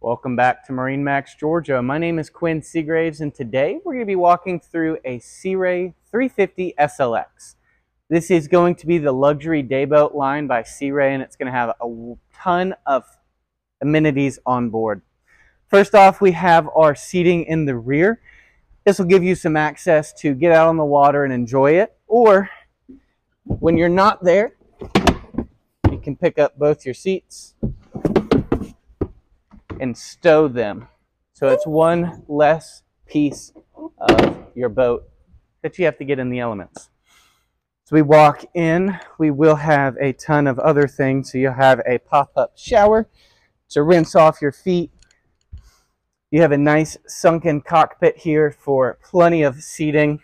Welcome back to MarineMax, Georgia. My name is Quinn Seagraves, and today we're going to be walking through a Sea Ray 350 SLX. This is going to be the luxury dayboat line by Sea Ray, and it's going to have a ton of amenities on board. First off, we have our seating in the rear. This will give you some access to get out on the water and enjoy it, or when you're not there, you can pick up both your seats and stow them. So it's one less piece of your boat that you have to get in the elements. So we walk in, we will have a ton of other things. So you'll have a pop-up shower to rinse off your feet. You have a nice sunken cockpit here for plenty of seating.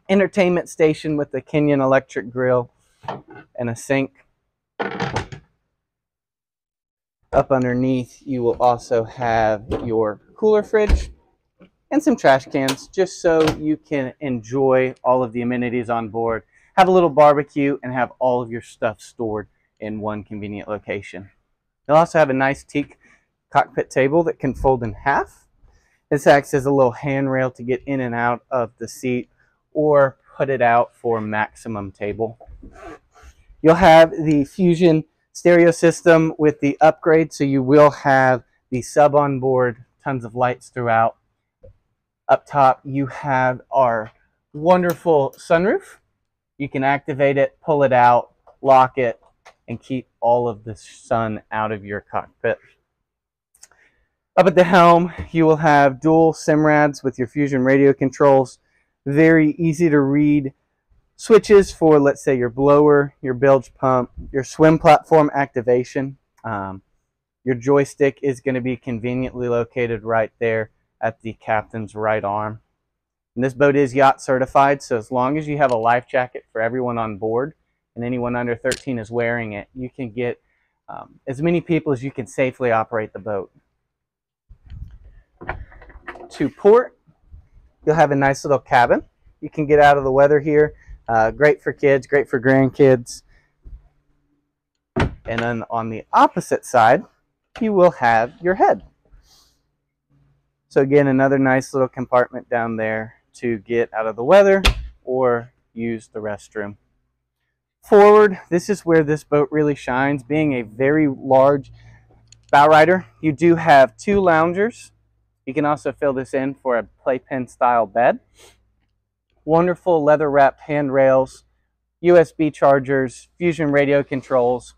Entertainment station with the Kenyan electric grill and a sink. Up underneath, you will also have your cooler fridge and some trash cans, just so you can enjoy all of the amenities on board, have a little barbecue, and have all of your stuff stored in one convenient location. You'll also have a nice teak cockpit table that can fold in half. This acts as a little handrail to get in and out of the seat, or put it out for maximum table. You'll have the Fusion stereo system with the upgrade, so you will have the sub on board, tons of lights throughout. Up top, you have our wonderful sunroof. You can activate it, pull it out, lock it, and keep all of the sun out of your cockpit. Up at the helm, you will have dual SIMRADs with your Fusion radio controls. Very easy to read switches for, let's say, your blower, your bilge pump, your swim platform activation. Your joystick is going to be conveniently located right there at the captain's right arm. And this boat is yacht certified, so as long as you have a life jacket for everyone on board and anyone under 13 is wearing it, you can get as many people as you can safely operate the boat. To port, you'll have a nice little cabin. You can get out of the weather here. Great for kids, great for grandkids. And then on the opposite side, you will have your head. So again, another nice little compartment down there to get out of the weather or use the restroom. Forward, this is where this boat really shines. Being a very large bow rider, you do have two loungers. You can also fill this in for a playpen style bed. Wonderful leather wrapped handrails, USB chargers, Fusion radio controls,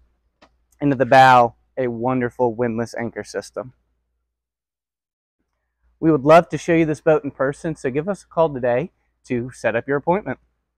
and to the bow, a wonderful windlass anchor system. We would love to show you this boat in person, so give us a call today to set up your appointment.